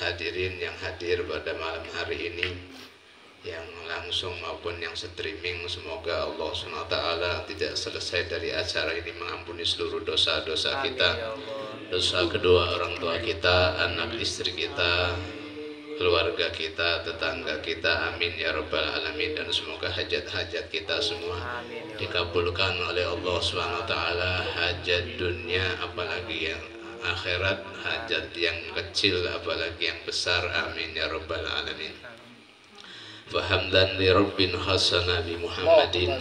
hadirin yang hadir pada malam hari ini, yang langsung maupun yang streaming, semoga Allah SWT tidak selesai dari acara ini mengampuni seluruh dosa-dosa kita, dosa kedua orang tua kita, anak istri kita, keluarga kita, tetangga kita, amin ya rabbal alamin. Dan semoga hajat-hajat kita semua dikabulkan oleh Allah SWT, hajat dunia apalagi yang akhirat, hajat yang kecil apalagi yang besar, amin ya rabbal alamin. Fahamdan li rabbin hasana bi Muhammadin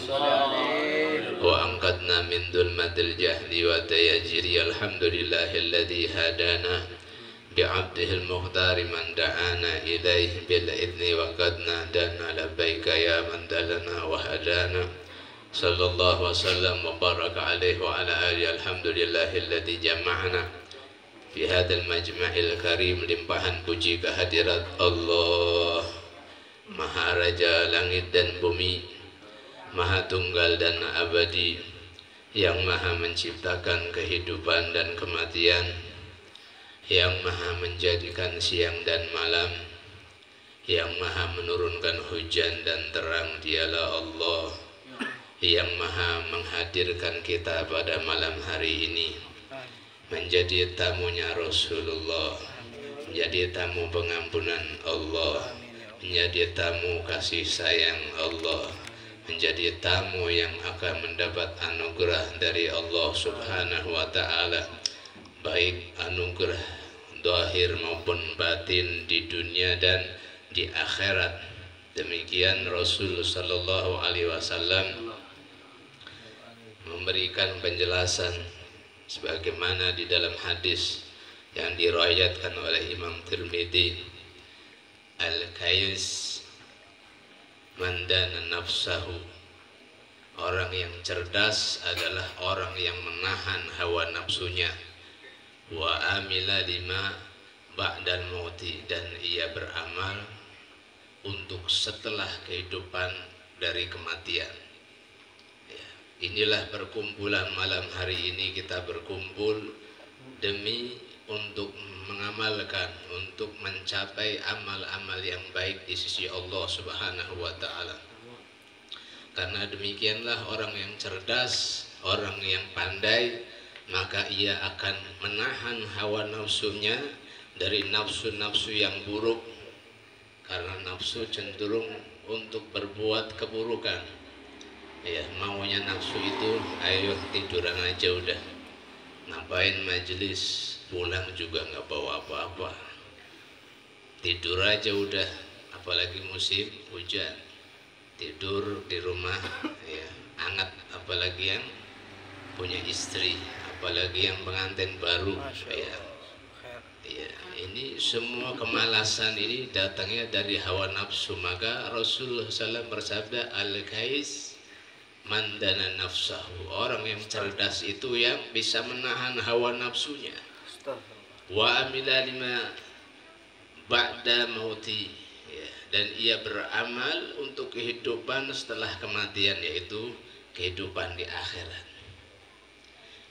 wa angkatna min dhulmatil jahli wa tayajiri, alhamdulillahilladzi hadana bi'abdihil muhtari man da'ana ilaih bil idni wa qadna dana labbaika ya man dalana wa hadana sallallahu wa sallam wa baraka alaihi wa ala alihi, alhamdulillahilladzi jama'ana fi hadal majma'il karim. Limpahan puji kehadirat Allah Maha Raja langit dan bumi, Maha Tunggal dan abadi, yang Maha menciptakan kehidupan dan kematian, yang Maha menjadikan siang dan malam, yang Maha menurunkan hujan dan terang. Dialah Allah yang Maha menghadirkan kita pada malam hari ini menjadi tamunya Rasulullah, menjadi tamu pengampunan Allah, menjadi tamu kasih sayang Allah, menjadi tamu yang akan mendapat anugerah dari Allah Subhanahu wa ta'ala, baik anugerah zahir maupun batin di dunia dan di akhirat. Demikian Rasul sallallahu alaihi wasallam memberikan penjelasan sebagaimana di dalam hadis yang diriwayatkan oleh Imam Tirmidzi, al-kais man dana nafsahu, orang yang cerdas adalah orang yang menahan hawa nafsunya, wa amila lima ba'dal mauti, dan ia beramal untuk setelah kehidupan dari kematian. Ya, inilah perkumpulan malam hari ini. Kita berkumpul demi untuk mengamalkan, untuk mencapai amal-amal yang baik di sisi Allah Subhanahu wa ta'ala. Karena demikianlah orang yang cerdas, orang yang pandai, maka ia akan menahan hawa nafsunya dari nafsu-nafsu yang buruk, karena nafsu cenderung untuk berbuat keburukan. Ya, maunya nafsu itu, ayo tiduran aja udah, ngapain majelis, pulang juga nggak bawa apa-apa, tidur aja udah, apalagi musim hujan, tidur di rumah ya hangat, apalagi yang punya istri, apalagi yang pengantin baru. Ya, ini semua kemalasan ini datangnya dari hawa nafsu. Maka Rasulullah SAW bersabda, al-kais man dana nafsahu, orang yang cerdas itu yang bisa menahan hawa nafsunya, wa amila lima ba'da mauti, ya, dan ia beramal untuk kehidupan setelah kematian, yaitu kehidupan di akhirat.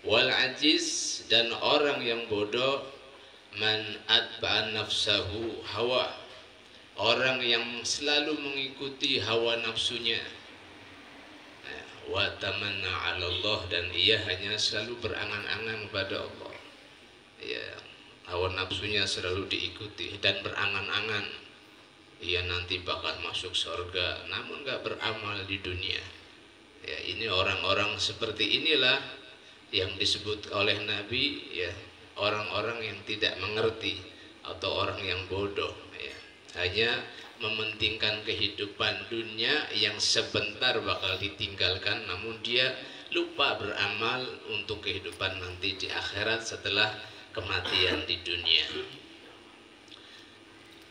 Wal ajiz, dan orang yang bodoh, man atba'an nafsahu hawa, orang yang selalu mengikuti hawa nafsunya, wa tamanna 'ala Allah, dan ia hanya selalu berangan-angan pada Allah. Ya, hawa nafsunya selalu diikuti dan berangan-angan ia nanti bakal masuk surga, namun gak beramal di dunia. Ya, ini orang-orang seperti inilah yang disebut oleh Nabi, ya, orang-orang yang tidak mengerti atau orang yang bodoh, ya, hanya mementingkan kehidupan dunia yang sebentar bakal ditinggalkan, namun dia lupa beramal untuk kehidupan nanti di akhirat setelah kematian di dunia.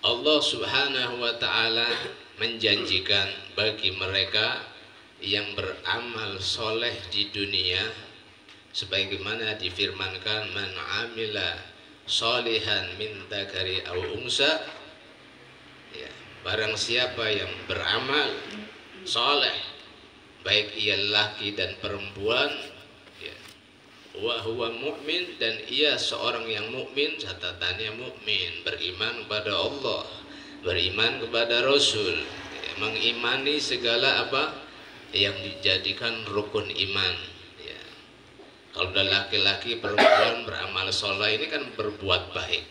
Allah Subhanahu wa ta'ala menjanjikan bagi mereka yang beramal soleh di dunia, sebagaimana difirmankan, man amila solihan min dzakari aw unsa, ya, barang siapa yang beramal soleh, baik ia laki dan perempuan, ya, wa huwa mu'min, dan ia seorang yang mukmin, catatannya mukmin, beriman kepada Allah, beriman kepada Rasul, ya, mengimani segala apa yang dijadikan rukun iman. Ya. Kalau udah laki-laki perempuan beramal soleh ini kan berbuat baik,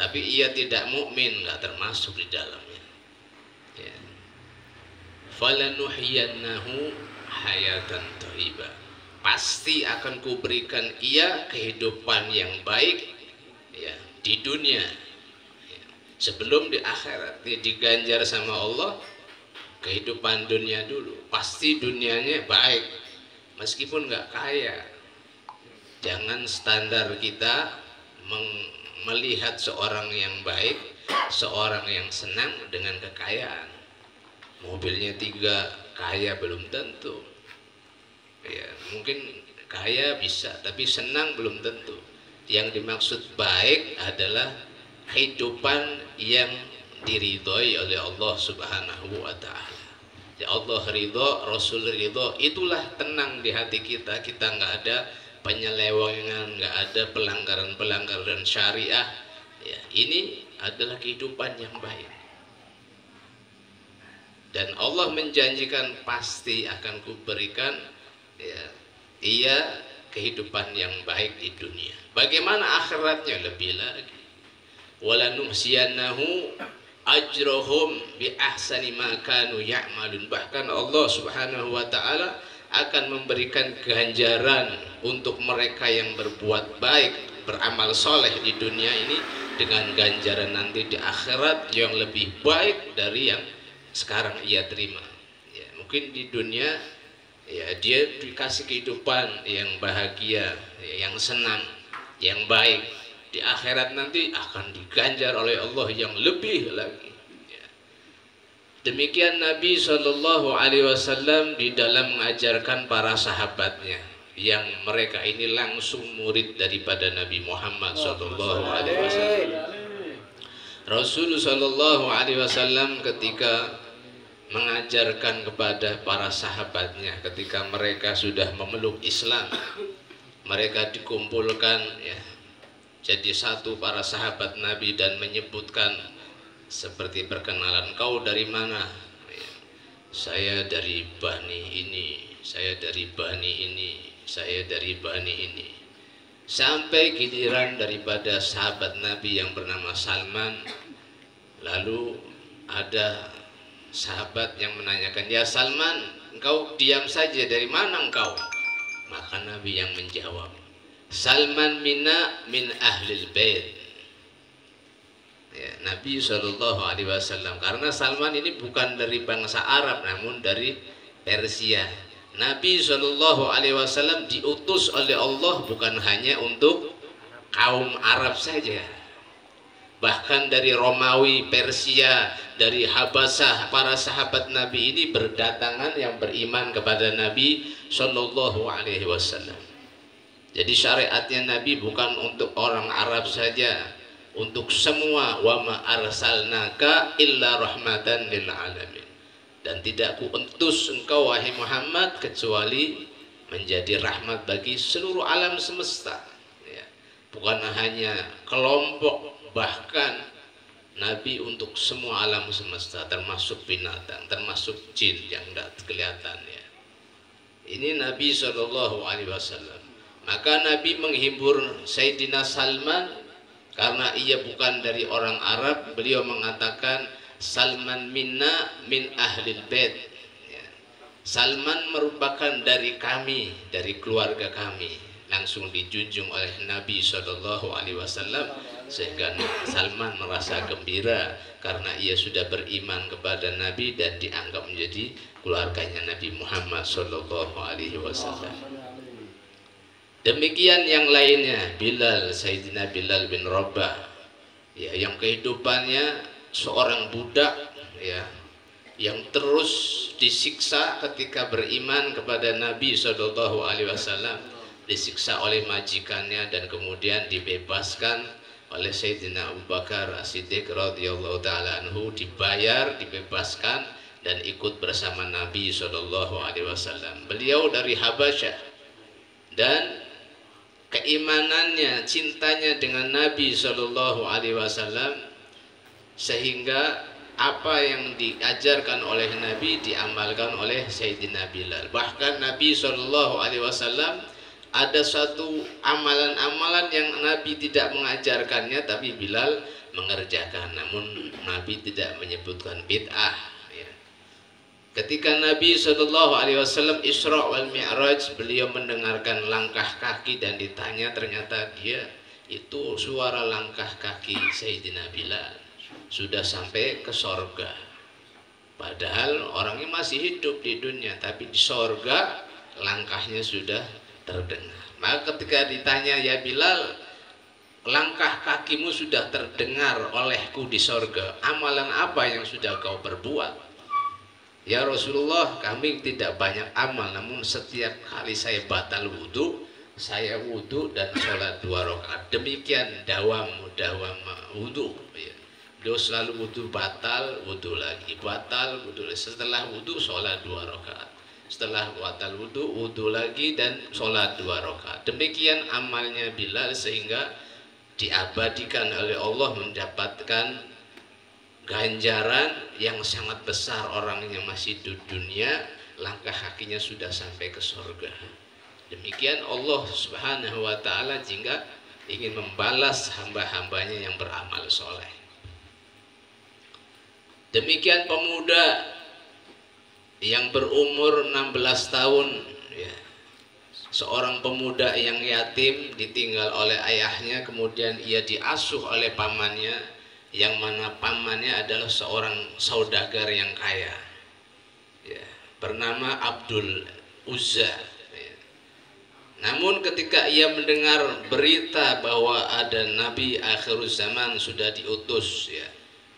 tapi ia tidak mukmin, nggak termasuk di dalamnya. Ya. Falanuhyiyannahu hayatan thayyibah, pasti akan kuberikan ia kehidupan yang baik, ya, di dunia, ya, sebelum di akhirat. Dia diganjar sama Allah kehidupan dunia dulu, pasti dunianya baik meskipun nggak kaya. Jangan standar kita melihat seorang yang baik, seorang yang senang dengan kekayaan. Mobilnya 3, kaya belum tentu. Ya, mungkin kaya bisa, tapi senang belum tentu. Yang dimaksud baik adalah kehidupan yang diridhoi oleh Allah Subhanahu wa Ta'ala. Ya, Allah ridho, Rasul ridho, itulah tenang di hati kita. Kita nggak ada penyelewengan, nggak ada pelanggaran syariah. Ya, ini adalah kehidupan yang baik. Dan Allah menjanjikan pasti akan kuberikan, ya, ia kehidupan yang baik di dunia. Bagaimana akhiratnya lebih lagi. Walanuhsiyannahu ajrohum bi ahsani ma kanu ya'malun. Bahkan Allah Subhanahu wa Ta'ala akan memberikan ganjaran untuk mereka yang berbuat baik, beramal soleh di dunia ini, dengan ganjaran nanti di akhirat yang lebih baik dari yang sekarang ia terima. Ya, mungkin di dunia, ya, dia dikasih kehidupan yang bahagia, yang senang, yang baik. Di akhirat nanti akan diganjar oleh Allah yang lebih lagi. Ya. Demikian Nabi SAW di dalam mengajarkan para sahabatnya, yang mereka ini langsung murid daripada Nabi Muhammad SAW. Rasulullah SAW ketika mengajarkan kepada para sahabatnya, ketika mereka sudah memeluk Islam, mereka dikumpulkan, ya, jadi satu para sahabat Nabi, dan menyebutkan seperti perkenalan, kau dari mana? Ya, saya dari Bani ini, saya dari Bani ini, saya dari Bani ini. Sampai giliran daripada sahabat Nabi yang bernama Salman. Lalu ada sahabat yang menanyakan, ya Salman, engkau diam saja, dari mana engkau? Maka Nabi yang menjawab, Salman minna min ahlil bait. Ya, Nabi SAW, karena Salman ini bukan dari bangsa Arab, namun dari Persia. Nabi SAW diutus oleh Allah bukan hanya untuk kaum Arab saja, bahkan dari Romawi, Persia, dari Habasah, para sahabat Nabi ini berdatangan yang beriman kepada Nabi SAW. Jadi syariatnya Nabi bukan untuk orang Arab saja, untuk semua. Wa ma arsalnaka illa rahmatan lil alamin. Dan tidak kuutus engkau wahai Muhammad kecuali menjadi rahmat bagi seluruh alam semesta. Ya. Bukan hanya kelompok, bahkan Nabi untuk semua alam semesta, termasuk binatang, termasuk jin yang tidak kelihatan. Ya. Ini Nabi SAW. Maka Nabi menghibur Sayyidina Salman karena ia bukan dari orang Arab. Beliau mengatakan, Salman minna min ahlil bait. Ya. Salman merupakan dari kami, dari keluarga kami. Langsung dijunjung oleh Nabi SAW, sehingga Salman merasa gembira karena ia sudah beriman kepada Nabi dan dianggap menjadi keluarganya Nabi Muhammad SAW. Demikian yang lainnya, Bilal, Sayyidina Bilal bin Rabah, ya, yang kehidupannya seorang budak, ya, yang terus disiksa ketika beriman kepada Nabi SAW, disiksa oleh majikannya dan kemudian dibebaskan oleh Sayyidina Abu Bakar As-Siddiq radhiyallahu ta'ala anhu, dibayar, dibebaskan dan ikut bersama Nabi SAW. Beliau dari Habasyah dan keimanannya, cintanya dengan Nabi Shallallahu Alaihi Wasallam, sehingga apa yang diajarkan oleh Nabi diamalkan oleh Sayyidina Bilal. Bahkan Nabi Shallallahu Alaihi Wasallam ada satu amalan-amalan yang Nabi tidak mengajarkannya, tapi Bilal mengerjakan. Namun Nabi tidak menyebutkan bid'ah. Ketika Nabi Shallallahu Alaihi Wasallam Isra wal Mi'raj, beliau mendengarkan langkah kaki dan ditanya, ternyata dia itu suara langkah kaki Sayyidina Bilal sudah sampai ke sorga. Padahal orangnya masih hidup di dunia, tapi di sorga langkahnya sudah terdengar. Maka ketika ditanya, ya Bilal, langkah kakimu sudah terdengar olehku di sorga, amalan apa yang sudah kau perbuat? Ya Rasulullah, kami tidak banyak amal, namun setiap kali saya batal wudhu, saya wudhu dan sholat 2 rakaat. Demikian dawam wudhu. Beliau selalu wudhu batal, wudhu lagi, batal, wudhu lagi. Setelah wudhu sholat 2 rakaat. Setelah batal wudhu, wudhu lagi dan sholat 2 rakaat. Demikian amalnya Bilal sehingga diabadikan oleh Allah, mendapatkan ganjaran yang sangat besar. Orangnya masih di dunia, langkah kakinya sudah sampai ke surga. Demikian Allah Subhanahu wa ta'ala jika ingin membalas hamba-hambanya yang beramal soleh. Demikian pemuda yang berumur 16 tahun, ya, seorang pemuda yang yatim ditinggal oleh ayahnya, kemudian ia diasuh oleh pamannya, yang mana pamannya adalah seorang saudagar yang kaya, ya, bernama Abdul Uzza. Ya. Namun ketika ia mendengar berita bahwa ada Nabi akhir zaman sudah diutus, ya,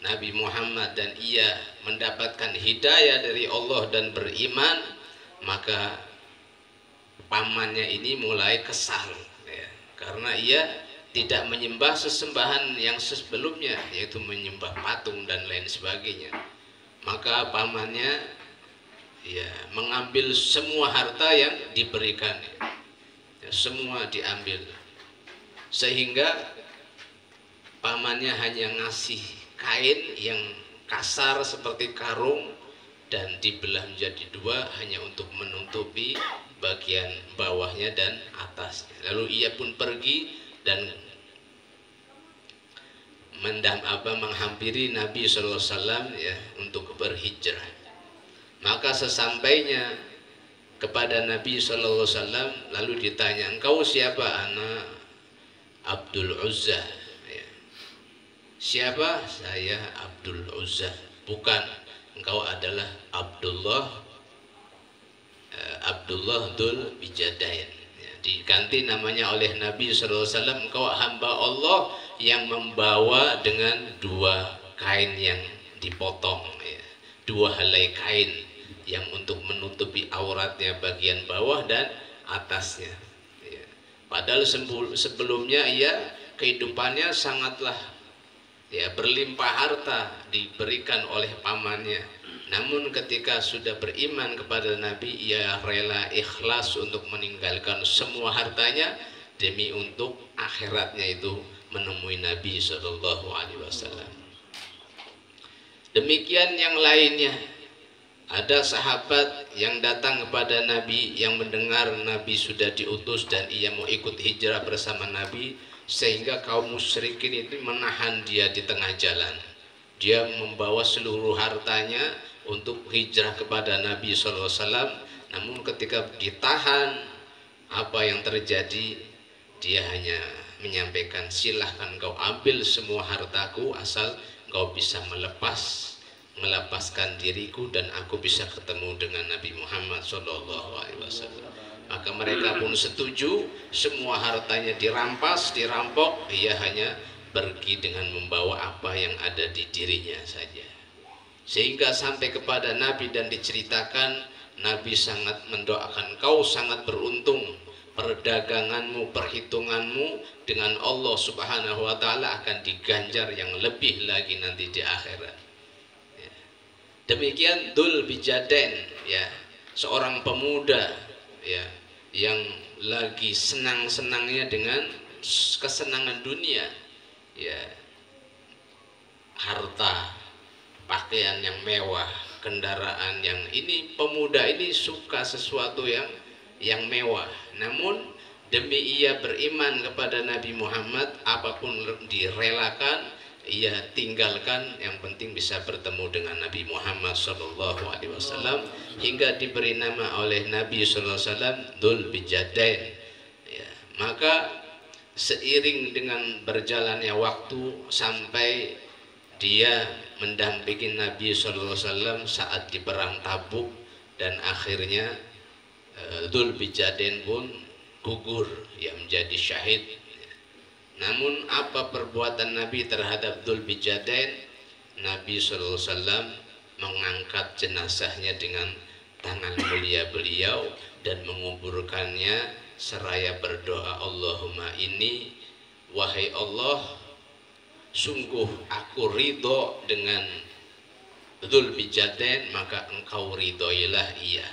Nabi Muhammad, dan ia mendapatkan hidayah dari Allah dan beriman, maka pamannya ini mulai kesal, ya, karena ia tidak menyembah sesembahan yang sebelumnya, yaitu menyembah patung dan lain sebagainya. Maka pamannya, ya, mengambil semua harta yang diberikan, ya, semua diambil, sehingga pamannya hanya ngasih kain yang kasar seperti karung dan dibelah menjadi 2 hanya untuk menutupi bagian bawahnya dan atasnya. Lalu ia pun pergi dan menghampiri Nabi Sallallahu Alaihi Wasallam, ya, untuk berhijrah. Maka sesampainya kepada Nabi Sallallahu Alaihi Wasallam lalu ditanya, engkau siapa? Ana Abdul Uzza. Ya. Siapa? Saya Abdul Uzza. Bukan, engkau adalah Abdullah Dzul Bijadain. Diganti namanya oleh Nabi Sallallahu Alaihi Wasallam, engkau hamba Allah yang membawa dengan 2 kain yang dipotong, ya, 2 helai kain yang untuk menutupi auratnya bagian bawah dan atasnya, ya. Padahal sebelumnya ia kehidupannya sangatlah, ya, berlimpah harta diberikan oleh pamannya. Namun ketika sudah beriman kepada Nabi, ia rela ikhlas untuk meninggalkan semua hartanya demi untuk akhiratnya itu menemui Nabi Shallallahu Alaihi Wasallam. Demikian yang lainnya, ada sahabat yang datang kepada Nabi yang mendengar Nabi sudah diutus dan ia mau ikut hijrah bersama Nabi, sehingga kaum musyrikin itu menahan dia di tengah jalan. Dia membawa seluruh hartanya untuk hijrah kepada Nabi Sallallahu Alaihi Wasallam. Namun ketika ditahan, apa yang terjadi? Dia hanya menyampaikan, silahkan kau ambil semua hartaku asal kau bisa melepaskan diriku dan aku bisa ketemu dengan Nabi Muhammad Sallallahu Alaihi Wasallam. Maka mereka pun setuju, semua hartanya dirampok, ia hanya pergi dengan membawa apa yang ada di dirinya saja. Sehingga sampai kepada Nabi dan diceritakan, Nabi sangat mendoakan, kau sangat beruntung, perdaganganmu, perhitunganmu dengan Allah Subhanahu wa ta'ala akan diganjar yang lebih lagi nanti di akhirat. Ya. Demikian Dzul Bijadain, ya, seorang pemuda, ya, yang lagi senang-senangnya dengan kesenangan dunia, ya, harta, pakaian yang mewah, kendaraan yang ini. Pemuda ini suka sesuatu yang mewah, namun demi ia beriman kepada Nabi Muhammad, apapun direlakan, ia tinggalkan, yang penting bisa bertemu dengan Nabi Muhammad SAW, hingga diberi nama oleh Nabi SAW Dzul Bijadain. Ya, maka seiring dengan berjalannya waktu sampai dia mendampingi Nabi SAW saat di perang Tabuk, dan akhirnya Dzul Bijadain pun gugur, yang menjadi syahid. Namun apa perbuatan Nabi terhadap Dzul Bijadain? Nabi SAW mengangkat jenazahnya dengan tangan mulia beliau dan menguburkannya seraya berdoa, Allahumma inni, wahai Allah, sungguh aku ridho dengan Dzul Bijadain, maka engkau ridhoilah ia.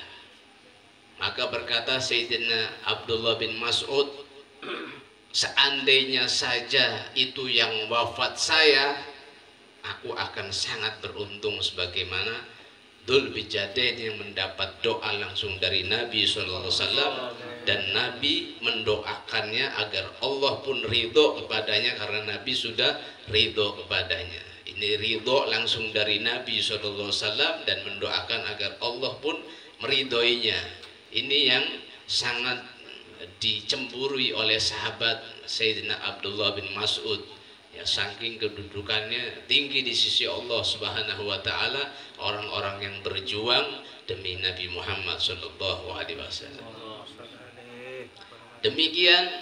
Maka berkata Sayyidina Abdullah bin Mas'ud, seandainya saja itu yang wafat saya, aku akan sangat beruntung sebagaimana Dzul Bijadain yang mendapat doa langsung dari Nabi SAW, dan Nabi mendoakannya agar Allah pun ridho kepadanya karena Nabi sudah ridho kepadanya. Ini ridho langsung dari Nabi SAW dan mendoakan agar Allah pun meridhoinya. Ini yang sangat dicemburui oleh sahabat Sayyidina Abdullah bin Mas'ud, ya, saking kedudukannya tinggi di sisi Allah Subhanahu wa taala, orang-orang yang berjuang demi Nabi Muhammad sallallahu alaihi wasallam. Demikian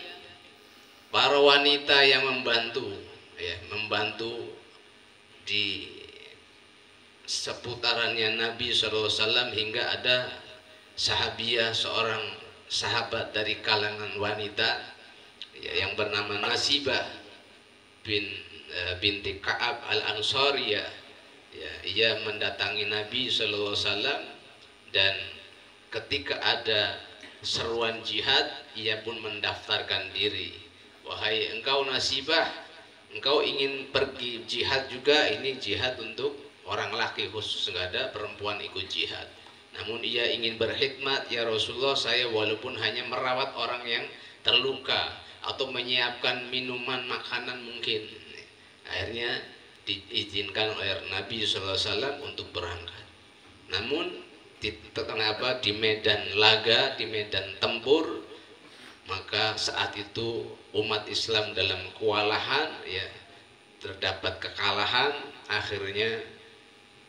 para wanita yang membantu, ya, membantu di seputarannya Nabi sallallahu alaihi wasallam, hingga ada sahabiah, seorang sahabat dari kalangan wanita, ya, yang bernama Nasibah binti Ka'ab al-Ansariyah, ya, ia mendatangi Nabi sallallahu alaihi wasallam, dan ketika ada seruan jihad ia pun mendaftarkan diri. Wahai engkau Nasibah, engkau ingin pergi jihad juga? Ini jihad untuk orang laki khusus, enggak ada perempuan ikut jihad. Namun ia ingin berkhidmat, ya Rasulullah, saya walaupun hanya merawat orang yang terluka atau menyiapkan minuman makanan mungkin. Akhirnya diizinkan oleh Nabi SAW untuk berangkat. Namun di medan laga, di medan tempur, maka saat itu umat Islam dalam kewalahan, ya, terdapat kekalahan. Akhirnya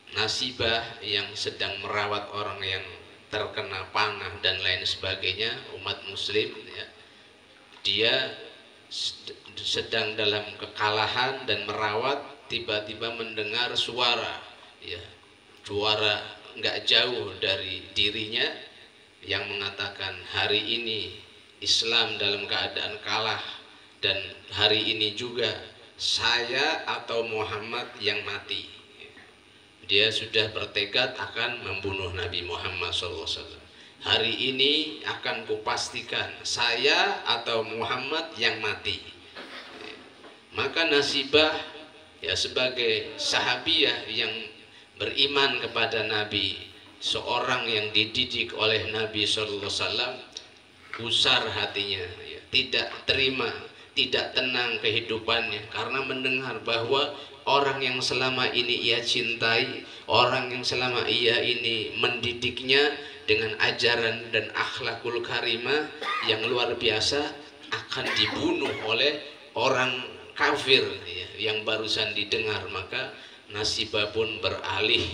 Nasibah yang sedang merawat orang yang terkena panah dan lain sebagainya, umat muslim, ya, dia sedang dalam kekalahan dan merawat, tiba-tiba mendengar suara, ya, suara nggak jauh dari dirinya yang mengatakan, hari ini Islam dalam keadaan kalah, dan hari ini juga saya atau Muhammad yang mati. Dia sudah bertekad akan membunuh Nabi Muhammad SAW. Hari ini akan kupastikan saya atau Muhammad yang mati. Maka Nasibah, ya, sebagai sahabiah yang beriman kepada Nabi, seorang yang dididik oleh Nabi SAW, gusar hatinya, ya, tidak terima, tidak tenang kehidupannya karena mendengar bahwa orang yang selama ini ia cintai, orang yang selama ia ini mendidiknya dengan ajaran dan akhlakul karimah yang luar biasa, akan dibunuh oleh orang kafir, ya, yang barusan didengar. Maka Nasibah pun beralih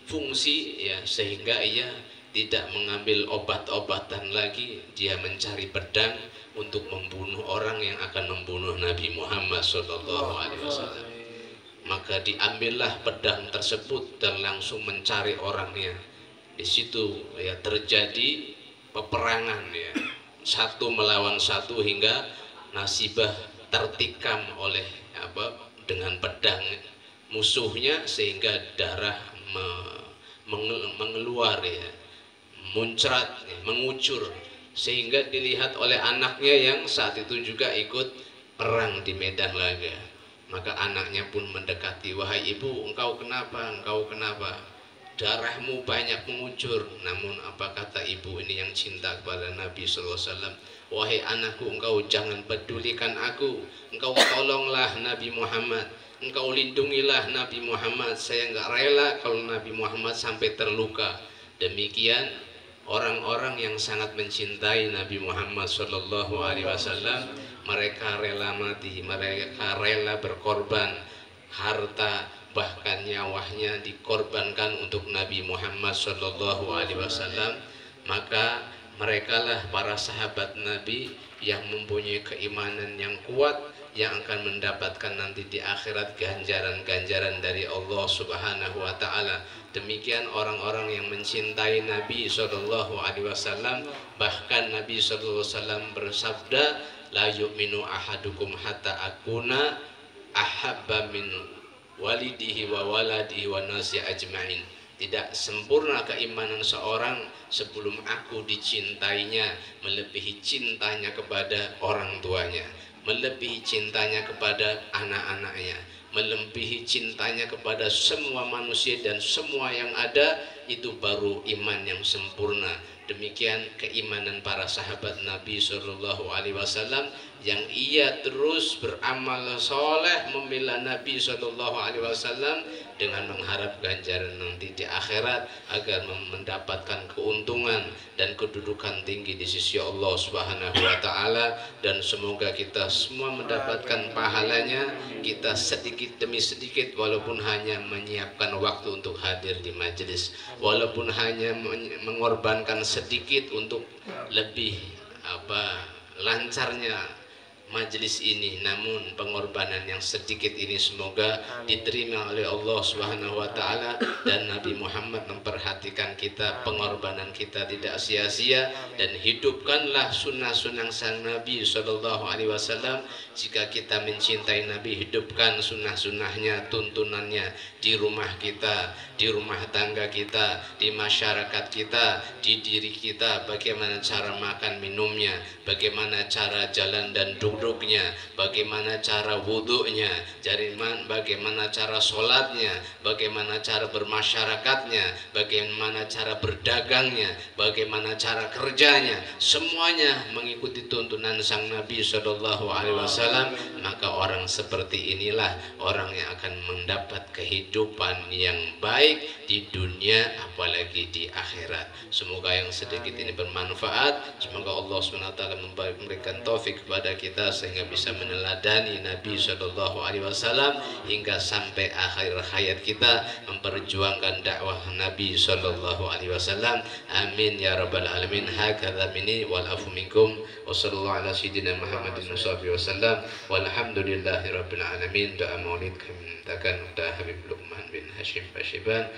fungsi, ya, sehingga ia tidak mengambil obat-obatan lagi, dia mencari pedang untuk membunuh orang yang akan membunuh Nabi Muhammad SAW. Maka diambillah pedang tersebut dan langsung mencari orangnya. Di situ, ya, terjadi peperangan, ya, satu melawan satu, hingga Nasibah tertikam oleh dengan pedang musuhnya, sehingga darah mengeluar, ya, muncrat, ya, mengucur sehingga dilihat oleh anaknya yang saat itu juga ikut perang di medan laga. Maka anaknya pun mendekati, wahai ibu, engkau kenapa, engkau kenapa, darahmu banyak mengucur. Namun apa kata ibu ini yang cinta kepada Nabi SAW? Wahai anakku, engkau jangan pedulikan aku, engkau tolonglah Nabi Muhammad, engkau lindungilah Nabi Muhammad. Saya enggak rela kalau Nabi Muhammad sampai terluka. Demikian orang-orang yang sangat mencintai Nabi Muhammad SAW, mereka rela mati, mereka rela berkorban, harta bahkan nyawanya dikorbankan untuk Nabi Muhammad SAW. Maka merekalah para sahabat Nabi yang mempunyai keimanan yang kuat, yang akan mendapatkan nanti di akhirat ganjaran-ganjaran dari Allah Subhanahu wa Ta'ala. Demikian orang-orang yang mencintai Nabi SAW. Bahkan Nabi SAW bersabda, la yu'minu ahadukum hatta akuna ahabba min walidihi wa waladihi wa nasi ajma'in. Tidak sempurna keimanan seorang sebelum aku dicintainya melebihi cintanya kepada orang tuanya, melebihi cintanya kepada anak-anaknya, melebihi cintanya kepada semua manusia dan semua yang ada. Itu baru iman yang sempurna. Demikian keimanan para sahabat Nabi SAW, yang ia terus beramal soleh membela Nabi SAW dengan mengharap ganjaran nanti di akhirat agar mendapatkan keuntungan dan kedudukan tinggi di sisi Allah Subhanahu wa Ta'ala. Dan semoga kita semua mendapatkan pahalanya. Kita sedikit demi sedikit, walaupun hanya menyiapkan waktu untuk hadir di majelis, walaupun hanya mengorbankan sedikit untuk lebih lancarnya majelis ini, namun pengorbanan yang sedikit ini semoga diterima oleh Allah Subhanahu wa Ta'ala, dan Nabi Muhammad memperhatikan kita, pengorbanan kita tidak sia-sia. Dan hidupkanlah sunnah-sunnah sang Nabi SAW. Jika kita mencintai Nabi, hidupkan sunnah-sunnahnya, tuntunannya di rumah kita, di rumah tangga kita, di masyarakat kita, di diri kita. Bagaimana cara makan minumnya, bagaimana cara jalan dan duduknya, bagaimana cara wudhunya, bagaimana cara sholatnya, bagaimana cara bermasyarakatnya, bagaimana cara berdagangnya, bagaimana cara kerjanya. Semuanya mengikuti tuntunan sang Nabi SAW. Maka orang seperti inilah orang yang akan mendapat kehidupan yang baik di dunia apalagi di akhirat. Semoga yang sedikit ini bermanfaat. Semoga Allah SWT memberikan taufik kepada kita sehingga bisa meneladani Nabi SAW hingga sampai akhir hayat kita, memperjuangkan dakwah Nabi SAW. Amin ya rabbal alamin. Hakadha minni wal afu minkum. Wassallallahu ala sayyidina Muhammadin wasallam. Walhamdulillahi rabbil alamin. Doa maulid kami mintakan untuk Habib Luqman bin Hashim Pashiban.